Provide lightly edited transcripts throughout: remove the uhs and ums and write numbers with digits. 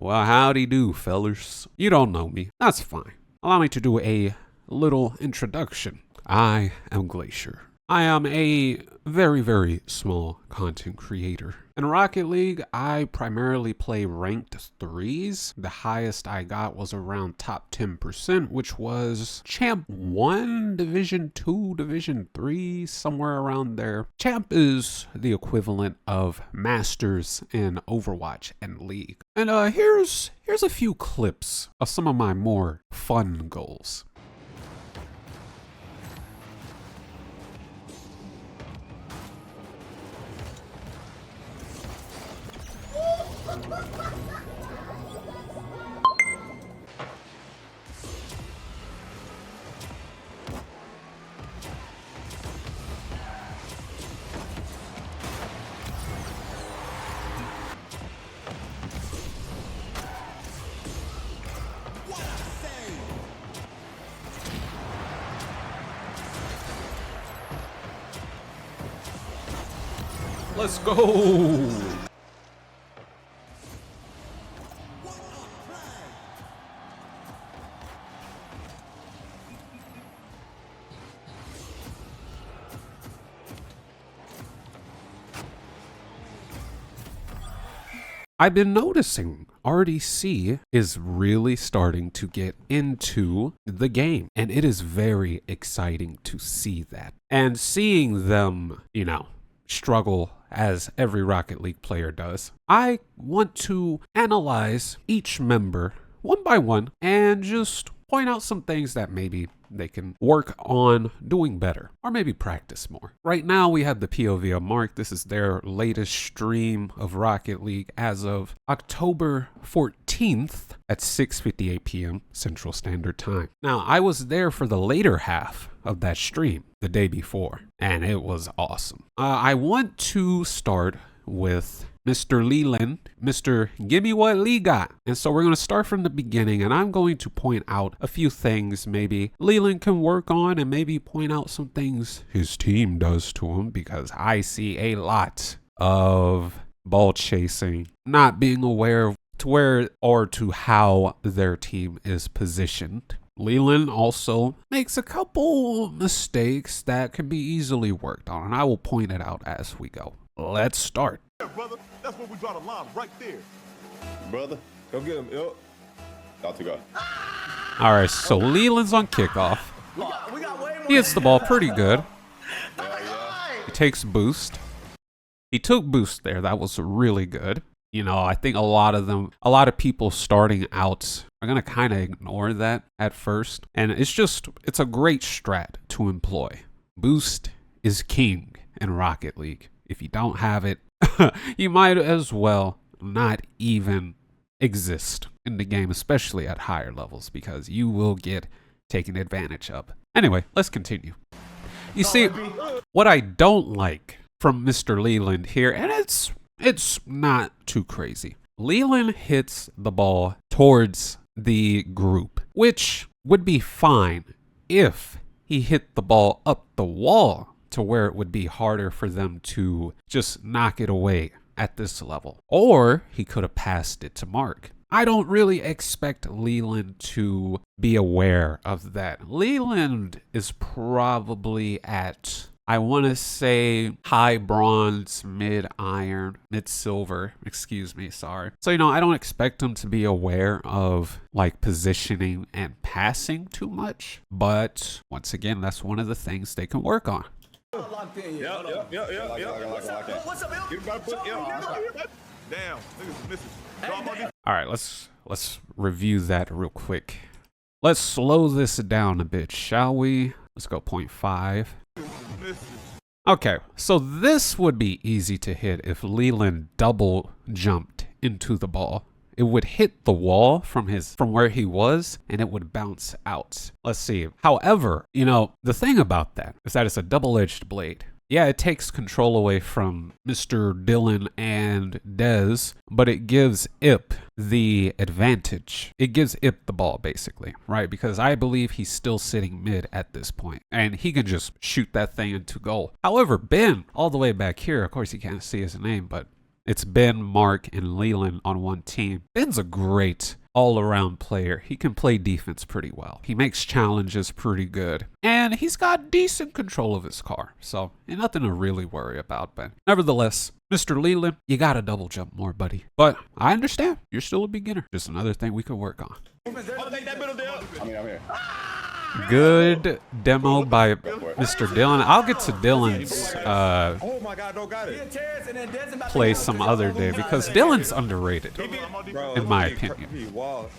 Well, howdy do, fellers. You don't know me. That's fine. Allow me to do a little introduction. I am Glacier. I am a very, very small content creator. In Rocket League, I primarily play ranked 3s. The highest I got was around top 10%, which was Champ 1, Division 2, Division 3, somewhere around there. Champ is the equivalent of Masters in Overwatch and League. And here's a few clips of some of my more fun goals. Let's go! I've been noticing RDC is really starting to get into the game, and it is very exciting to see that. And seeing them, struggle as every Rocket League player does, I want to analyze each member one by one and just point out some things that maybe they can work on doing better or maybe practice more. Right now we have the POV of Mark. This is their latest stream of Rocket League as of October 14th at 6:58 p.m. Central Standard Time. Now, I was there for the later half of that stream the day before, and it was awesome. I want to start with Mr. Leland, Mr. Gimme What Lee Got. And so we're going to start from the beginning, and I'm going to point out a few things maybe Leland can work on, and maybe point out some things his team does to him, because I see a lot of ball chasing, not being aware of to where or to how their team is positioned. Leland also makes a couple mistakes that can be easily worked on, and I will point it out as we go. Let's start. Yeah, brother, that's where we draw the line, right there. Brother, go get him. Yo. Out to go. All right, so Leland's on kickoff. He hits the ball pretty good. He takes boost. He took boost there. That was really good. I think a lot of people starting out are going to kind of ignore that at first. And it's a great strat to employ. Boost is king in Rocket League. If you don't have it, you might as well not even exist in the game, especially at higher levels, because you will get taken advantage of. Anyway, let's continue. You see, what I don't like from Mr. Leland here, and it's not too crazy. Leland hits the ball towards the group, which would be fine if he hit the ball up the wall to where it would be harder for them to just knock it away at this level. Or he could have passed it to Mark. I don't really expect Leland to be aware of that. Leland is probably at, I want to say, high bronze, mid iron, mid silver, sorry. So, I don't expect him to be aware of positioning and passing too much. But once again, that's one of the things they can work on. Yeah. What's up, Damn, niggas missing. All right, let's review that real quick. Let's slow this down a bit, shall we? Let's go 0.5. Okay, so this would be easy to hit if Leland double jumped into the ball. It would hit the wall from where he was, and it would bounce out. Let's see. However, the thing about that is that it's a double-edged blade. Yeah, it takes control away from Mr. Dylan and Dez, but it gives Ip the advantage. It gives Ip the ball, basically, right? Because I believe he's still sitting mid at this point, and he can just shoot that thing into goal. However, Ben, all the way back here, of course you can't see his name, but it's Ben, Mark, and Leland on one team. Ben's a great all-around player. He can play defense pretty well. He makes challenges pretty good. And he's got decent control of his car. So nothing to really worry about. But nevertheless, Mr. Leland, you gotta double jump more, buddy. But I understand. You're still a beginner. Just another thing we could work on. I'm here. Good demo by Mr. Dylan. I'll get to Dylan's Oh my God, don't got it. play some other day because Dylan's underrated, Bro, in my he opinion. he wild.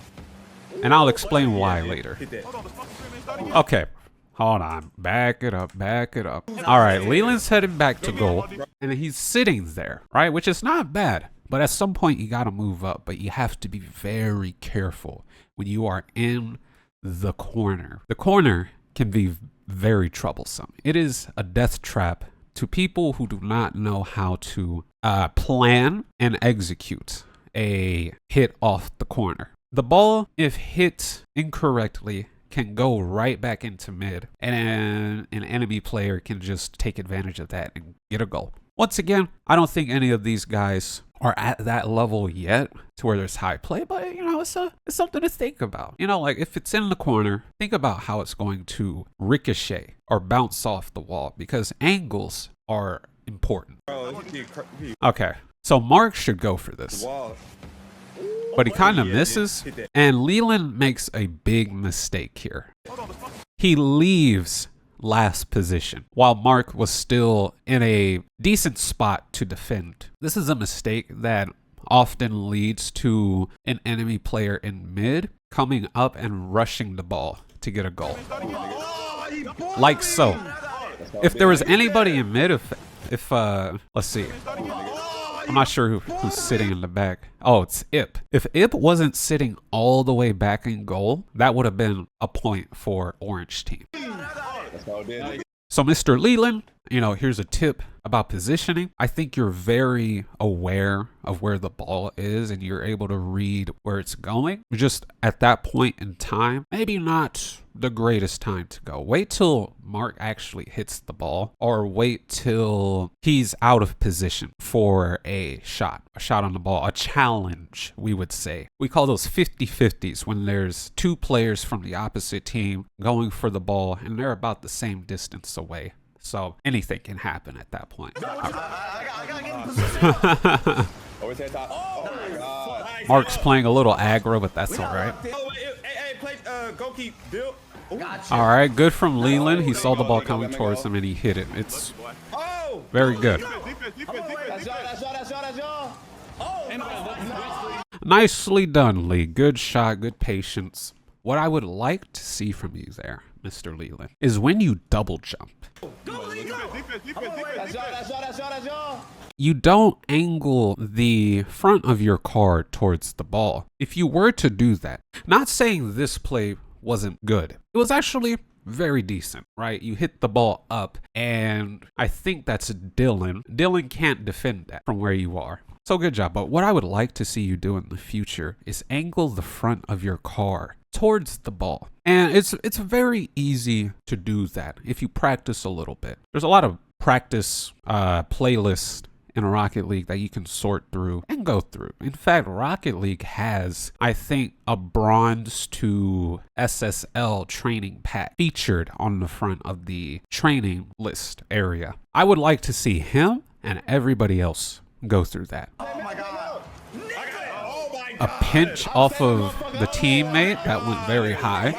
and I'll explain why later. Hit that. Okay, hold on. Back it up, back it up. All right, Leland's heading back to goal, and he's sitting there, right? Which is not bad, but at some point you gotta move up, but you have to be very careful when you are in the corner. The corner can be very troublesome. It is a death trap to people who do not know how to plan and execute a hit off the corner. The ball, if hit incorrectly, can go right back into mid, and an enemy player can just take advantage of that and get a goal. Once again, I don't think any of these guys are at that level yet to where there's high play, but you know, it's something to think about. You know, like if it's in the corner, think about how it's going to ricochet or bounce off the wall, because angles are important. Bro, he Okay, so Mark should go for this, wild. but he kind of misses, and Leland makes a big mistake here. He leaves last position while Mark was still in a decent spot to defend. This is a mistake that often leads to an enemy player in mid coming up and rushing the ball to get a goal. Like so. If there was anybody in mid, if let's see. I'm not sure who's sitting in the back. Oh, it's Ip. If Ip wasn't sitting all the way back in goal, that would have been a point for Orange team. So Mr. Leland, you know, here's a tip about positioning. I think you're very aware of where the ball is and you're able to read where it's going. Just at that point in time, maybe not the greatest time to go. Wait till Mark actually hits the ball, or wait till he's out of position for a shot on the ball, a challenge, we would say. We call those 50-50s when there's two players from the opposite team going for the ball and they're about the same distance away. So anything can happen at that point. Mark's playing a little aggro, but that's all right. Go keep Bill. All right, good from Leland. He saw the ball coming towards him and he hit it. It's very good. Nicely done, Lee. Good shot, good patience. What I would like to see from you there, Mr. Leland, is when you double jump. You don't angle the front of your car towards the ball. If you were to do that, not saying this play wasn't good, it was actually very decent, right? You hit the ball up, and I think that's Dylan. Dylan can't defend that from where you are. So good job. But what I would like to see you do in the future is angle the front of your car towards the ball. And it's very easy to do that if you practice a little bit. There's a lot of practice playlists in Rocket League that you can sort through and go through. In fact, Rocket League has, I think, a bronze to SSL training pack featured on the front of the training list area. I would like to see him and everybody else go through that. A pinch off of the teammate that went very high.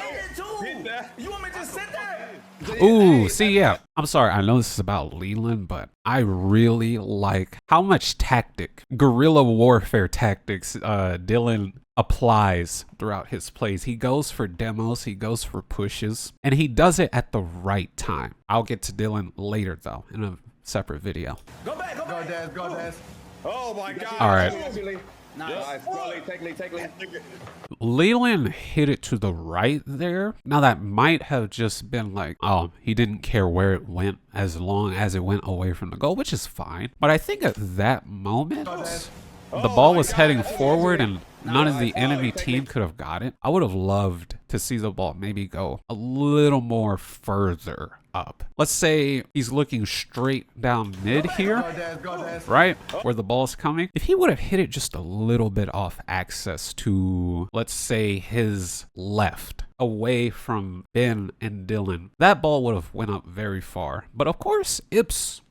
Ooh, see, yeah. I'm sorry, I know this is about Leland, but I really like how much guerrilla warfare tactics Dylan applies throughout his plays. He goes for demos, he goes for pushes, and he does it at the right time. I'll get to Dylan later, though, in a separate video. Go back, go Daz. Oh my God. All right. Nice. Leland hit it to the right there. Now that might have just been like, oh, he didn't care where it went as long as it went away from the goal, which is fine. But I think at that moment, the ball was heading forward and none of the enemy team could have got it. I would have loved to see the ball maybe go a little more further up. Let's say he's looking straight down mid here, right, where the ball's coming. If he would have hit it just a little bit off access to, let's say, his left, away from Ben and Dylan, that ball would have went up very far. But of course, Ip's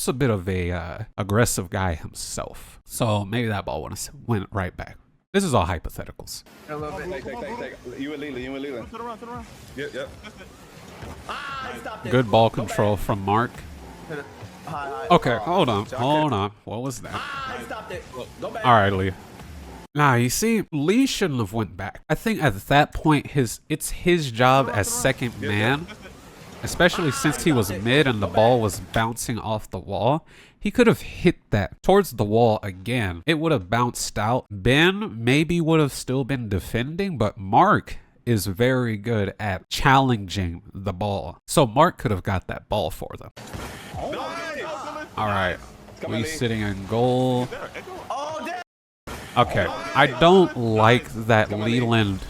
a bit of a aggressive guy himself, so maybe that ball would have went right back. This is all hypotheticals. Take. You and Leland. Turn around. Yep. Good ball control from Mark. Okay, hold on. What was that? All right, Lee. Nah, you see, Lee shouldn't have went back. I think at that point, it's his job as second man, especially since he was mid and the ball was bouncing off the wall. He could have hit that towards the wall again. It would have bounced out. Ben maybe would have still been defending, but Mark is very good at challenging the ball. So Mark could have got that ball for them. All right, we sitting in goal. Okay, I don't like that Leland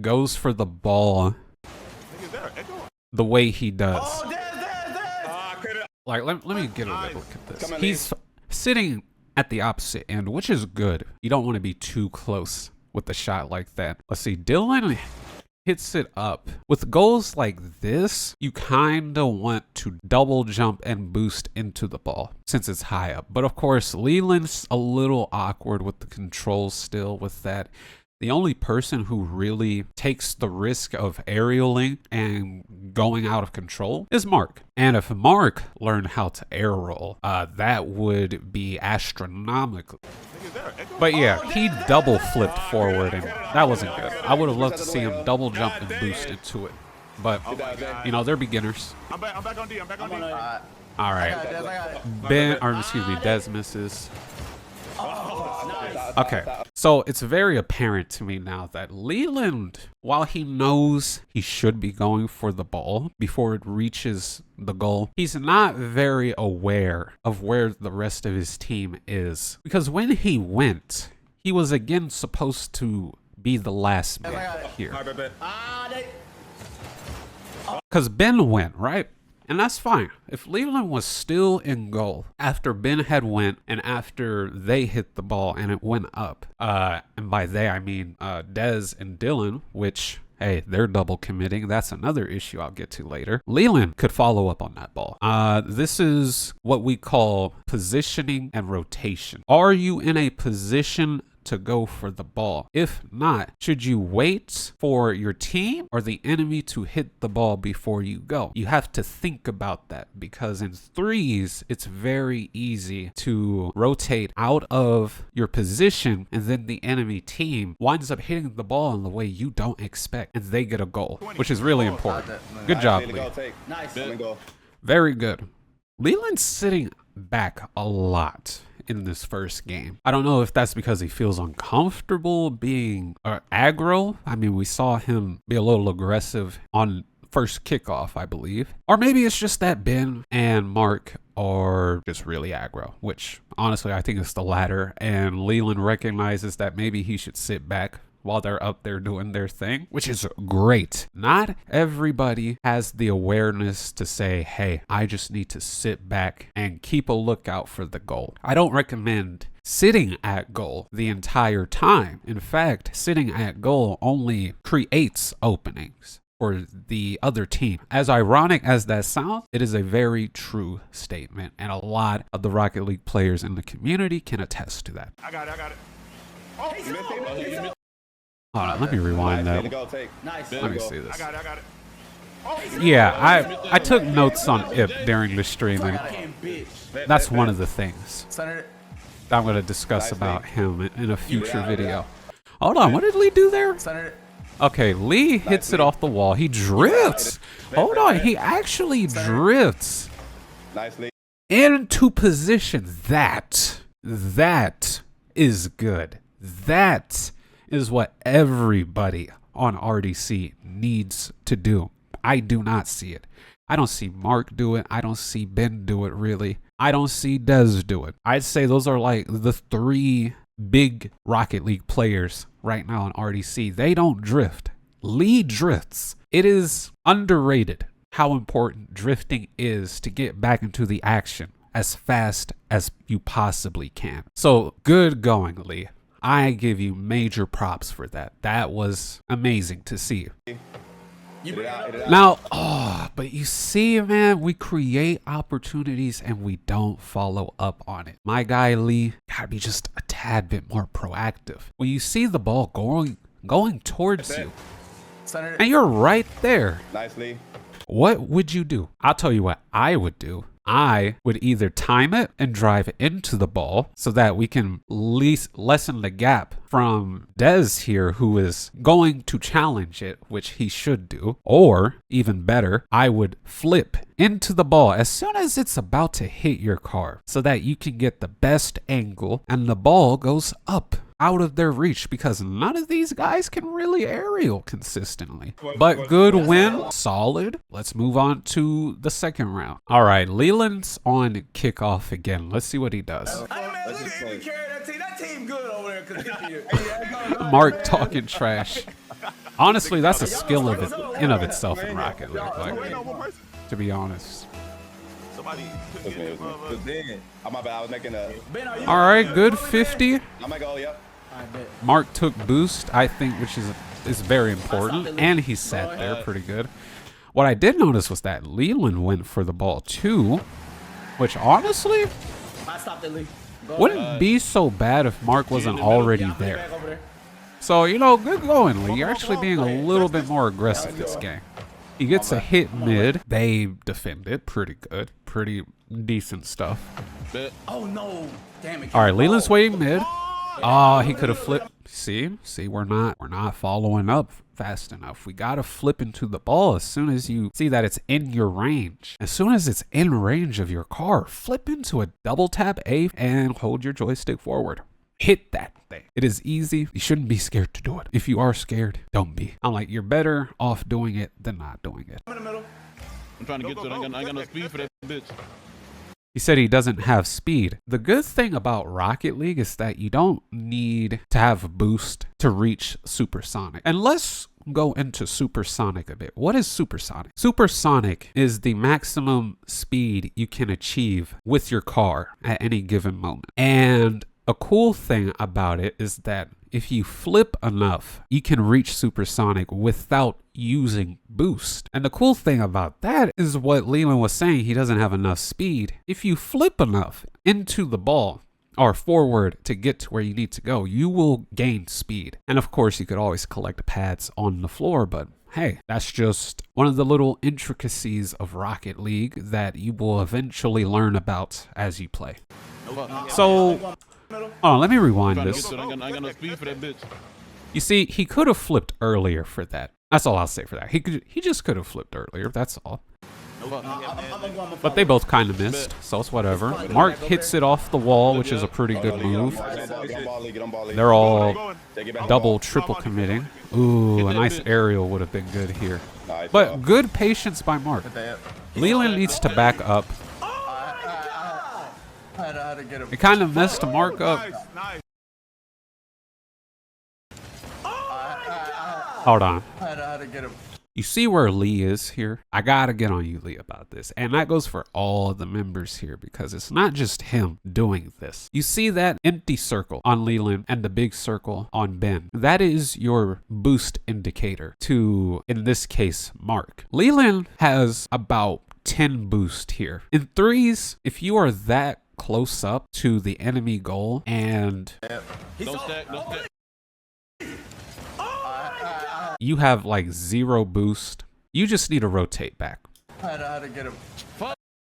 goes for the ball the way he does. Like, let me get a look at this. He's sitting at the opposite end, which is good. You don't want to be too close with a shot like that. Let's see, Dylan hits it up. With goals like this, you kind of want to double jump and boost into the ball since it's high up. But of course, Leland's a little awkward with the controls still with that. The only person who really takes the risk of aerialing and going out of control is Mark. And if Mark learned how to air roll, that would be astronomical. But yeah, he double flipped forward and that wasn't good. I would have loved to see him double jump and boost into it. But, you know, they're beginners. I'm back on D. All right. Des misses. Okay, so it's very apparent to me now that Leland, while he knows he should be going for the ball before it reaches the goal, he's not very aware of where the rest of his team is. Because when he went, he was again supposed to be the last man here. Because Ben went, right? And that's fine. If Leland was still in goal after Ben had went and after they hit the ball and it went up, and by they I mean Des and Dylan, which, hey, they're double committing. That's another issue I'll get to later. Leland could follow up on that ball. This is what we call positioning and rotation. Are you in a position to go for the ball? If not, should you wait for your team or the enemy to hit the ball before you go? You have to think about that because in threes, it's very easy to rotate out of your position and then the enemy team winds up hitting the ball in the way you don't expect and they get a goal, which is really important. Good job, Lee. Nice. Very good. Leland's sitting back a lot in this first game. I don't know if that's because he feels uncomfortable being aggro. I mean, we saw him be a little aggressive on first kickoff, I believe. Or maybe it's just that Ben and Mark are just really aggro, which honestly, I think it's the latter. And Leland recognizes that maybe he should sit back while they're up there doing their thing, which is great. Not everybody has the awareness to say, hey, I just need to sit back and keep a lookout for the goal. I don't recommend sitting at goal the entire time. In fact, sitting at goal only creates openings for the other team. As ironic as that sounds, it is a very true statement, and a lot of the Rocket League players in the community can attest to that. I got it. Hold on, let me rewind that. Nice. Let me see this. I got it. Yeah, I took notes on Ip during the streaming. That's one of the things that I'm going to discuss about him in a future video. Hold on, what did Lee do there? Okay, Lee hits it off the wall. He drifts. Hold on, he actually drifts into position. That is good. That is what everybody on RDC needs to do. I do not see it. I don't see Mark do it. I don't see Ben do it, really. I don't see Des do it. I'd say those are like the three big Rocket League players right now on RDC. They don't drift. Lee drifts. It is underrated how important drifting is to get back into the action as fast as you possibly can. So good going, Lee. I give you major props for that. That was amazing to see. Now, but you see, man, we create opportunities and we don't follow up on it. My guy Lee gotta be just a tad bit more proactive. When you see the ball going towards you, and you're right there. Nicely. What would you do? I'll tell you what I would do. I would either time it and drive into the ball so that we can lessen the gap from Dez here, who is going to challenge it, which he should do. Or, even better, I would flip into the ball as soon as it's about to hit your car so that you can get the best angle and the ball goes up out of their reach, because none of these guys can really aerial consistently. But good win, solid. Let's move on to the second round. All right, Leland's on kickoff again. Let's see what he does. That team good over there. Mark talking trash. Honestly, that's a skill of it in of itself in Rocket League. Like, to be honest. All right, good 50. Mark took boost, I think, which is very important, and he sat there pretty good. What I did notice was that Leland went for the ball too, which honestly wouldn't be so bad if Mark wasn't already there. So, you know, good going, Lee. You're actually being a little bit more aggressive this game. He gets a hit mid. They defend it pretty good, pretty decent stuff. Oh no, damn it. All right, Leland's waiting mid. Oh, he could have flipped. See, we're not following up fast enough. We gotta flip into the ball as soon as you see that it's in your range. As soon as it's in range of your car, flip into a double tap A and hold your joystick forward. Hit that thing. It is easy. You shouldn't be scared to do it. If you are scared, don't be. I'm like, you're better off doing it than not doing it. I'm trying to get to it. I ain't got no speed for that bitch. He said he doesn't have speed. The good thing about Rocket League is that you don't need to have a boost to reach supersonic. And let's go into supersonic a bit. What is supersonic? Supersonic is the maximum speed you can achieve with your car at any given moment. And a cool thing about it is that if you flip enough, you can reach supersonic without using boost. And the cool thing about that is what Leland was saying, he doesn't have enough speed. If you flip enough into the ball or forward to get to where you need to go, you will gain speed. And of course, you could always collect pads on the floor, but hey, that's just one of the little intricacies of Rocket League that you will eventually learn about as you play. So, let me rewind this. You see, he could have flipped earlier for that. That's all I'll say for that. He just could have flipped earlier. That's all. But they both kind of missed, so it's whatever. Mark hits it off the wall, which is a pretty good move. They're all double, triple committing. Ooh, a nice aerial would have been good here. But good patience by Mark. Leland needs to back up. It kind of messed Mark up. Hold on. You see where Lee is here? I gotta get on you, Lee, about this. And that goes for all of the members here, because it's not just him doing this. You see that empty circle on Leland and the big circle on Ben? That is your boost indicator to, in this case, Mark. Leland has about 10 boost here. In threes, if you are that close up to the enemy goal and you have like 0 boost, you just need to rotate back.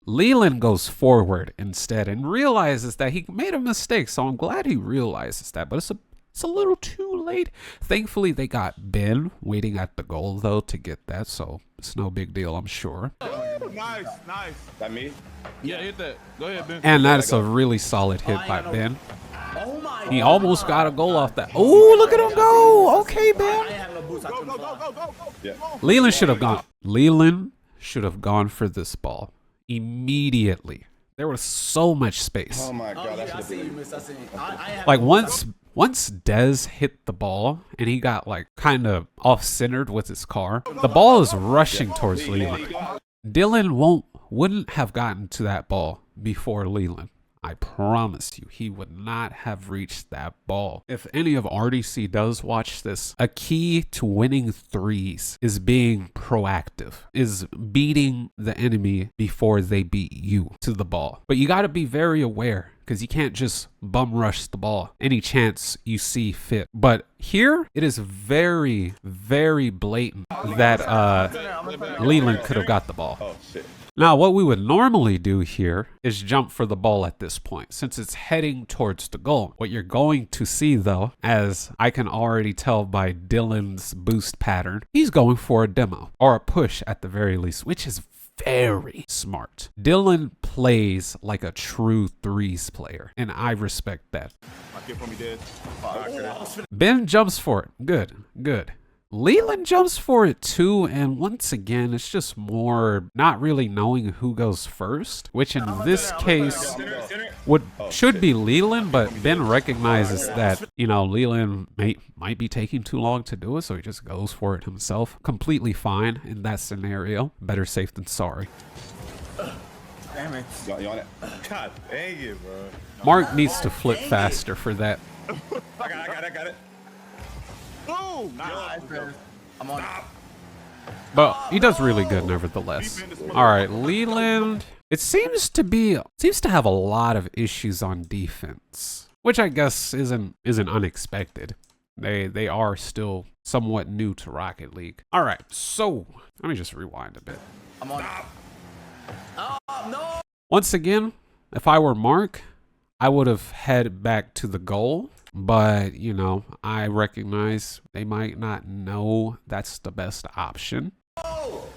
Leland goes forward instead and realizes that he made a mistake, so I'm glad he realizes that, but it's a little too late. Thankfully, they got Ben waiting at the goal, though, to get that, so it's no big deal, I'm sure. Nice. That me? Yeah, hit that. Go ahead, Ben. And that is a really solid hit by Ben. He almost got a goal off that. Oh, look at him go. Okay, Ben. Leland should have gone. Leland should have gone for this ball immediately. There was so much space. Oh my God. Like once Once Dez hit the ball and he got like kind of off-centered with his car, the ball is rushing towards Leland. Dylan wouldn't have gotten to that ball before Leland. I promise you, he would not have reached that ball. If any of RDC does watch this, a key to winning threes is being proactive, is beating the enemy before they beat you to the ball. But you got to be very aware, because you can't just bum rush the ball any chance you see fit. But here, it is very, very blatant that Leland could have got the ball. Oh, shit. Now, what we would normally do here is jump for the ball at this point, since it's heading towards the goal. What you're going to see, though, as I can already tell by Dylan's boost pattern, he's going for a demo, or a push at the very least, which is very smart. Dylan plays like a true threes player, and I respect that. Ben jumps for it. Good, good. Leland jumps for it too, and once again, it's just more not really knowing who goes first, which in this case should be Leland, but Ben recognizes that, you know, Leland might be taking too long to do it, so he just goes for it himself. Completely fine in that scenario. Better safe than sorry. Damn it. You on it? God dang it, bro. Mark needs to flip faster for that. I got it. Boom! Nice. I'm on. But he does really good nevertheless. All right, Leland. It seems to have a lot of issues on defense, which I guess isn't unexpected. They are still somewhat new to Rocket League. All right, so let me just rewind a bit. I'm on. Oh, no! Once again, if I were Mark, I would have headed back to the goal. But, you know, I recognize they might not know that's the best option. All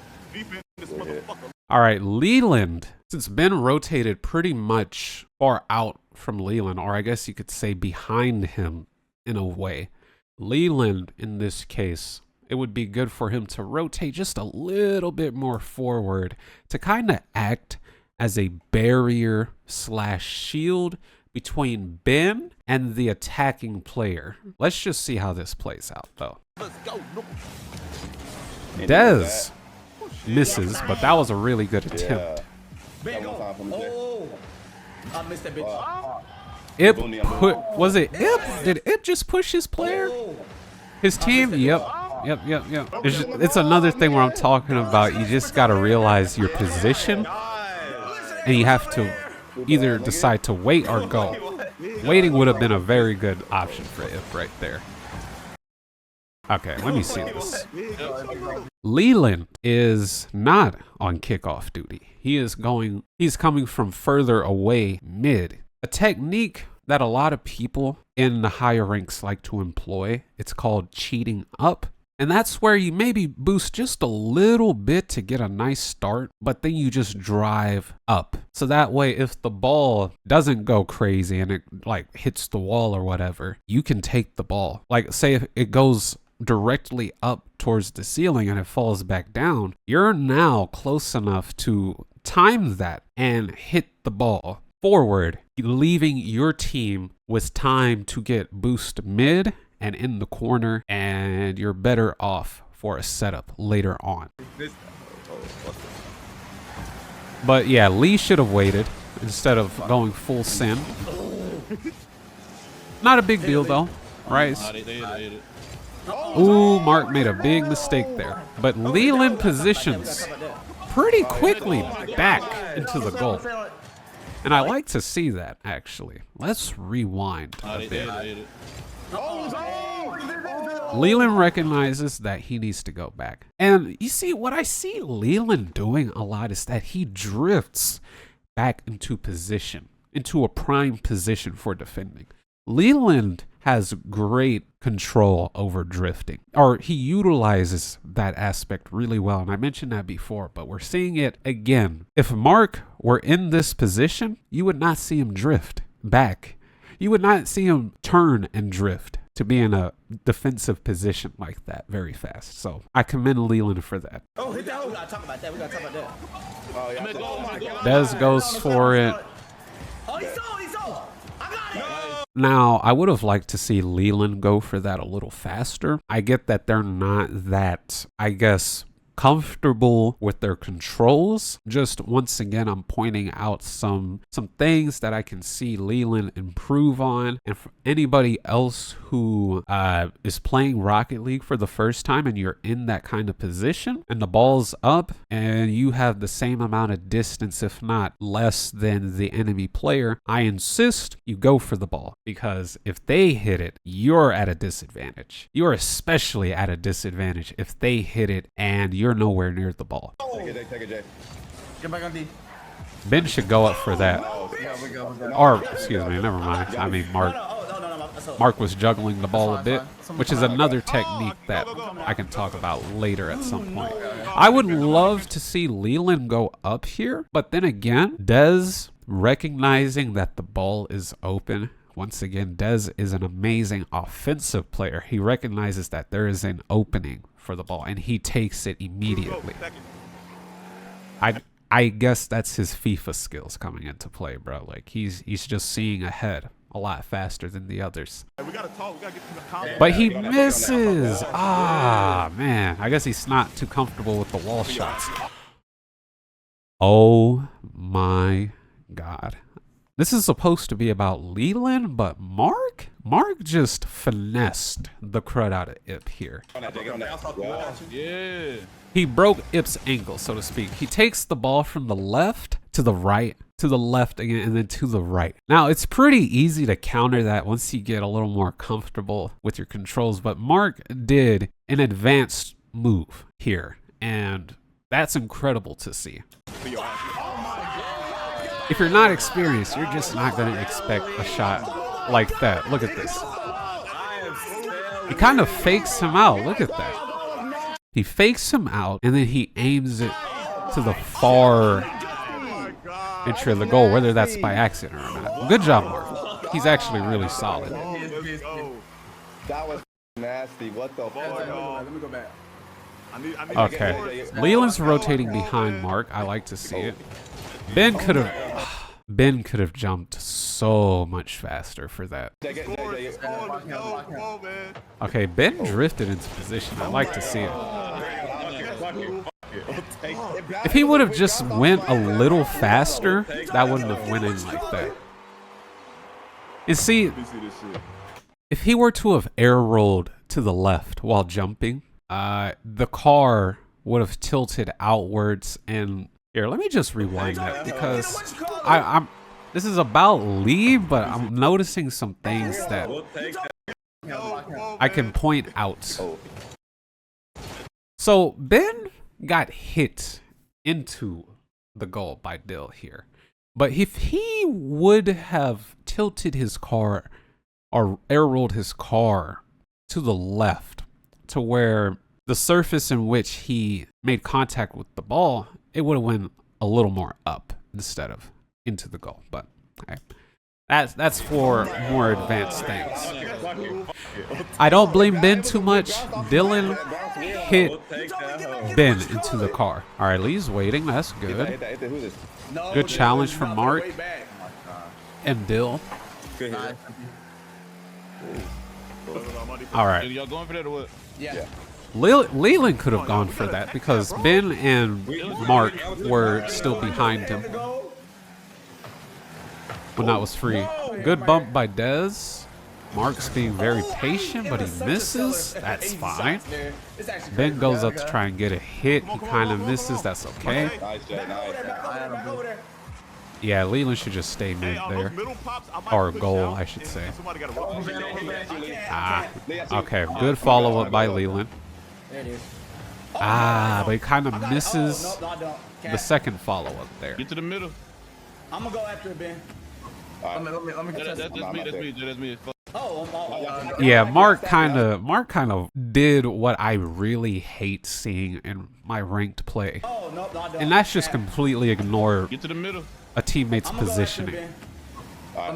right, Leland. Since Ben rotated pretty much far out from Leland, or I guess you could say behind him in a way, Leland, in this case, it would be good for him to rotate just a little bit more forward to kind of act as a barrier / shield between Ben and the attacking player. Let's just see how this plays out, though. Dez misses, but that was a really good attempt. Oh, I missed that bitch. Was it Ip? Did Ip just push his player? His team? Yep. It's another thing where I'm talking about. You just got to realize your position, and you have to either decide to wait or go. Waiting would have been a very good option for Ip right there. Okay, let me see this. Leland is not on kickoff duty. He's coming from further away mid. A technique that a lot of people in the higher ranks like to employ. It's called cheating up. And that's where you maybe boost just a little bit to get a nice start, but then you just drive up. So that way, if the ball doesn't go crazy and it like hits the wall or whatever, you can take the ball. Like say if it goes directly up towards the ceiling and it falls back down, you're now close enough to time that and hit the ball forward, leaving your team with time to get boost mid and in the corner, and you're better off for a setup later on. But yeah, Lee should have waited instead of going full send. Not a big deal though, right? Ooh, Mark made a big mistake there. But Leland positions pretty quickly back into the goal. And I like to see that, actually. Let's rewind a bit. Leland recognizes that he needs to go back. And you see, what I see Leland doing a lot is that he drifts back into position, into a prime position for defending. Leland has great control over drifting, or he utilizes that aspect really well. And I mentioned that before, but we're seeing it again. If Mark were in this position, you would not see him drift back. You would not see him turn and drift to be in a defensive position like that very fast. So I commend Leland for that. Oh, hit that. We gotta talk about that. Oh, yeah. Dez goes for it. Oh, he saw. I got it. Now, I would have liked to see Leland go for that a little faster. I get that they're not that, I guess, comfortable with their controls. Just once again, I'm pointing out some things that I can see Leland improve on. And for anybody else who is playing Rocket League for the first time and you're in that kind of position and the ball's up and you have the same amount of distance, if not less than the enemy player, I insist you go for the ball, because if they hit it, you're at a disadvantage. You're especially at a disadvantage if they hit it and you're nowhere near the ball. Take it, Jay. Get back on D. Ben should go up for that. Yeah, we go. Or, excuse me, never mind. I mean, Mark. Mark was juggling the ball a bit, which is another technique that I can talk about later at some point. I would love to see Leland go up here, but then again, Dez recognizing that the ball is open. Once again, Dez is an amazing offensive player. He recognizes that there is an opening for the ball, and he takes it immediately. I guess that's his FIFA skills coming into play, bro. Like, he's just seeing ahead a lot faster than the others. But he misses. Ah, man. I guess he's not too comfortable with the wall shots. Oh my God. This is supposed to be about Leland, but Mark just finessed the crud out of Ip here. Yeah. He broke Ip's ankle, so to speak. He takes the ball from the left to the right, to the left again, and then to the right. Now, it's pretty easy to counter that once you get a little more comfortable with your controls, but Mark did an advanced move here, and that's incredible to see. If you're not experienced, you're just not going to expect a shot like that. Look at this. He kind of fakes him out. Look at that. He fakes him out, and then he aims it to the far entry of the goal, whether that's by accident or not. Good job, Mark. He's actually really solid. That was nasty. What the fuck? Let me go back. Okay. Leland's rotating behind Mark. I like to see it. Ben could have jumped so much faster for that. Okay, Ben drifted into position. I like to see it. If he would have just went a little faster, that wouldn't have went in like that. And see, if he were to have air rolled to the left while jumping, the car would have tilted outwards. And here, let me just rewind that, because this is about Lee, but I'm noticing some things that I can point out. So Ben got hit into the goal by Dill here, but if he would have tilted his car or air rolled his car to the left to where the surface in which he made contact with the ball, it would have went a little more up instead of into the goal. But okay, that's for more advanced things. I don't blame Ben too much. Dylan hit Ben into the car. All right, Lee's waiting. That's good. Good challenge from Mark and Dill. All right. Y'all going for that or what? Yeah. Leland could have gone for that because Ben and Mark were still behind him when that was free. Good bump by Dez. Mark's being very patient, but he misses. That's fine. Ben goes up to try and get a hit. He kind of misses. That's okay. Yeah, Leland should just stay mid there. Or goal, I should say. Okay. Good follow-up by Leland. But he kind of misses the second follow-up there. Get to the middle. I'm gonna go after it, Ben. Let me get That's me. Yeah, Mark kind of did what I really hate seeing in my ranked play, and that's just completely ignore Get to the middle. a teammate's positioning.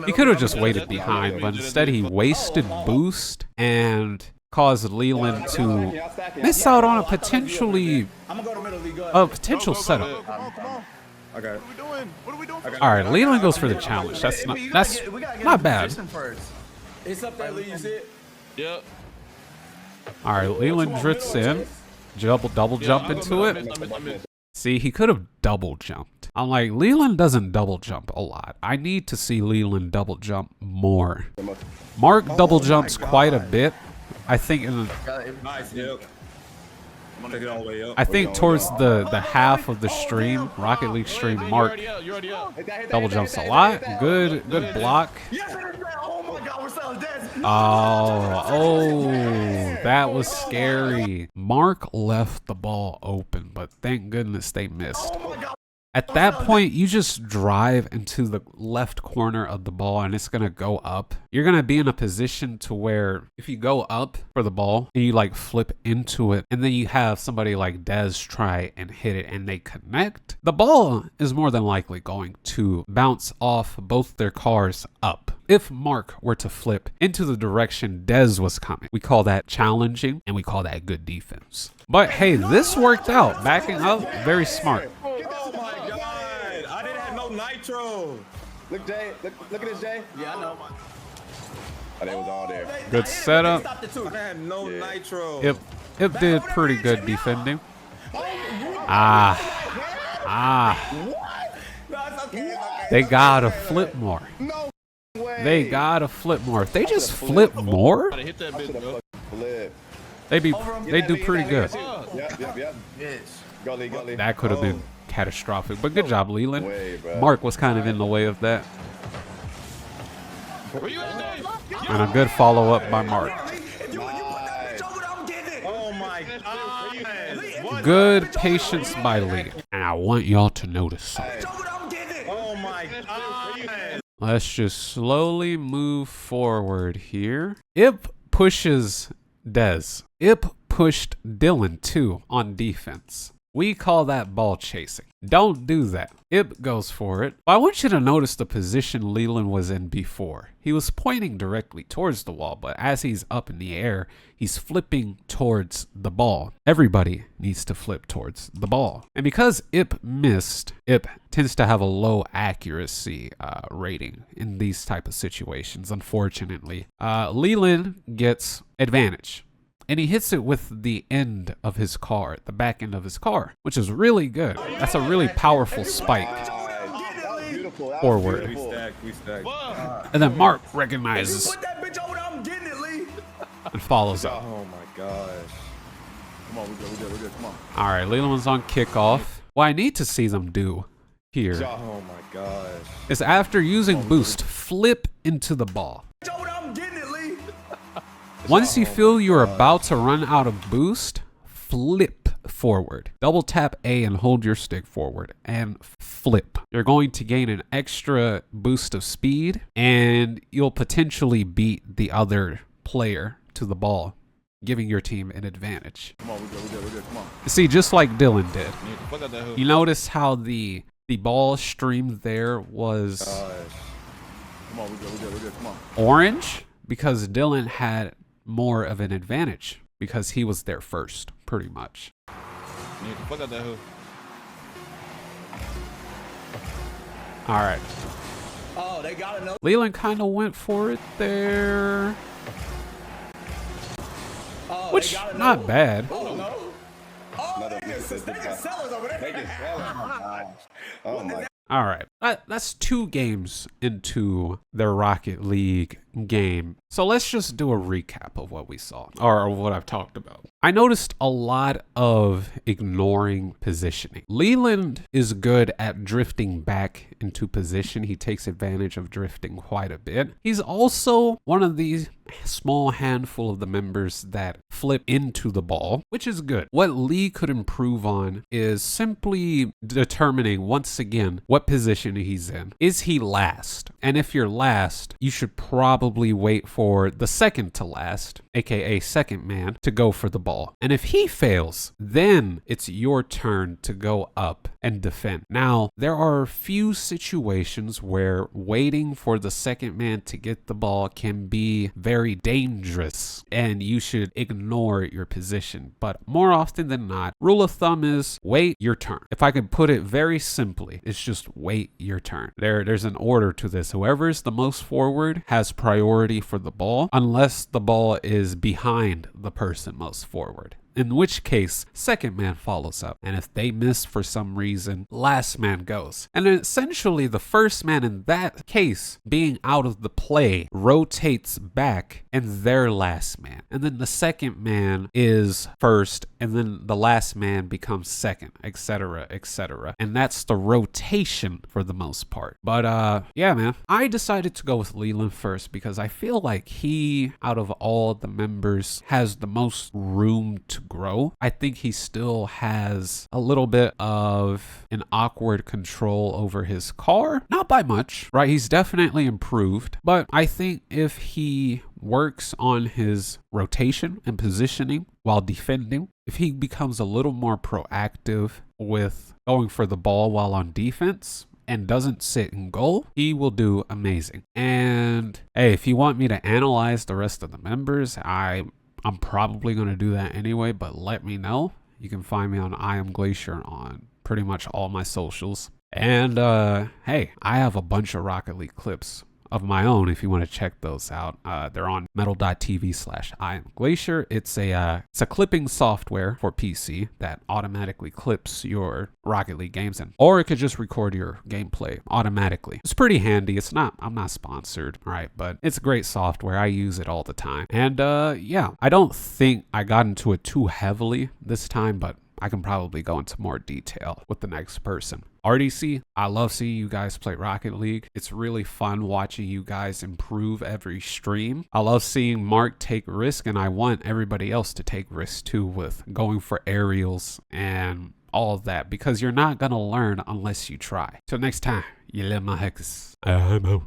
He could have just waited behind, but instead he wasted boost and caused Leland to miss out on a potential setup. Okay. All right, Leland goes for the challenge. That's not bad. It's up there, Lee. You see it? Yep. All right, Leland drifts in. Double jump into it. I missed. See, he could have double jumped. I'm like, Leland doesn't double jump a lot. I need to see Leland double jump more. Mark double jumps quite a bit. I think Nice, yep. Take it all the way up. I think towards the half of the stream, Rocket League stream, Mark You're already out. double jumps a lot. Good block. Oh my God, we're selling dead. Oh, that was scary. Mark left the ball open, but thank goodness they missed. At that point, you just drive into the left corner of the ball and it's going to go up. You're going to be in a position to where if you go up for the ball and you like flip into it and then you have somebody like Dez try and hit it and they connect, the ball is more than likely going to bounce off both their cars up. If Mark were to flip into the direction Dez was coming, we call that challenging and we call that good defense. But hey, this worked out. Backing up, very smart. Oh my God! I didn't have no nitro. Look, Jay. Look at this, Jay. Yeah, I know. Oh, they was all there. Good setup. I had no nitro. It did pretty good defending. They gotta flip more. No way. They gotta flip more. If they just flip more, Gotta hit that bitch, bro. Flip. they do pretty good. Yep. Yes. Go, Lee. That could have been catastrophic, but good job, Leland. Way, bro. Mark was kind of in the way of that. Where you at, Dave? And a good follow-up by Mark. Oh my God! Good patience by Lee. And I want y'all to notice something. Oh my God! Let's just slowly move forward here. Ip pushes Dez. Ip pushed Dylan too on defense. We call that ball chasing. Don't do that. Ip goes for it. But I want you to notice the position Leland was in before. He was pointing directly towards the wall, but as he's up in the air, he's flipping towards the ball. Everybody needs to flip towards the ball. And because Ip missed, Ip tends to have a low accuracy rating in these type of situations, unfortunately. Leland gets advantage. And he hits it with the end of his car, the back end of his car, which is really good. That's a really powerful spike forward. We stacked. And then Mark recognizes Put that bitch over there, I'm getting it, Lee. and follows up. Oh my gosh. Come on, we good. Come on. All right, Leland's on kickoff. What I need to see them do here Oh my gosh. is after using boost, flip into the ball. Over there, I'm getting it, Lee. Once you feel you're about to run out of boost, flip forward. Double tap A and hold your stick forward and flip. You're going to gain an extra boost of speed and you'll potentially beat the other player to the ball, giving your team an advantage. Come on, we good. Come on. See, just like Dylan did. Yeah, fuck out that hook. You notice how the ball stream there was Come on, we good. Come on. orange because Dylan had more of an advantage because he was there first, pretty much. Yeah, fuck out that hook. All right. Oh, they gotta know. Leland kind of went for it there, Oh, which they gotta not know. bad. Oh, no. Oh, they get sellers over there. Oh my. All right, that's 2 games into the Rocket League game. So let's just do a recap of what we saw, or what I've talked about. I noticed a lot of ignoring positioning. Leland is good at drifting back into position. He takes advantage of drifting quite a bit. He's also one of these small handful of the members that flip into the ball, which is good. What Lee could improve on is simply determining once again what position he's in. Is he last? And if you're last, you should probably wait for the second to last, aka second man, to go for the ball. And if he fails, then it's your turn to go up and defend. Now, there are a few situations where waiting for the second man to get the ball can be very dangerous and you should ignore your position. But more often than not, rule of thumb is wait your turn. If I could put it very simply, it's just wait your turn. There's an order to this. Whoever's the most forward has priority priority for the ball unless the ball is behind the person most forward. In which case, second man follows up. And if they miss for some reason, last man goes. And then essentially the first man in that case being out of the play rotates back and they're last man. And then the second man is first and then the last man becomes second, etc., etc. And that's the rotation for the most part. But yeah, man, I decided to go with Leland first because I feel like he, out of all the members, has the most room to grow. I think he still has a little bit of an awkward control over his car. Not by much, right? He's definitely improved, but I think if he works on his rotation and positioning while defending, if he becomes a little more proactive with going for the ball while on defense and doesn't sit in goal, he will do amazing. And hey, if you want me to analyze the rest of the members, I'm probably going to do that anyway, but let me know. You can find me on I am Glacier on pretty much all my socials. And hey, I have a bunch of Rocket League clips of my own if you want to check those out. They're on metal.tv/IamGlacier. It's a clipping software for PC that automatically clips your Rocket League games in, or it could just record your gameplay automatically. It's pretty handy. I'm not sponsored, right? But it's great software. I use it all the time. And yeah, I don't think I got into it too heavily this time, but I can probably go into more detail with the next person. RDC, I love seeing you guys play Rocket League. It's really fun watching you guys improve every stream. I love seeing Mark take risk, and I want everybody else to take risks too with going for aerials and all of that, because you're not going to learn unless you try. Till next time, you little hex. I'm out.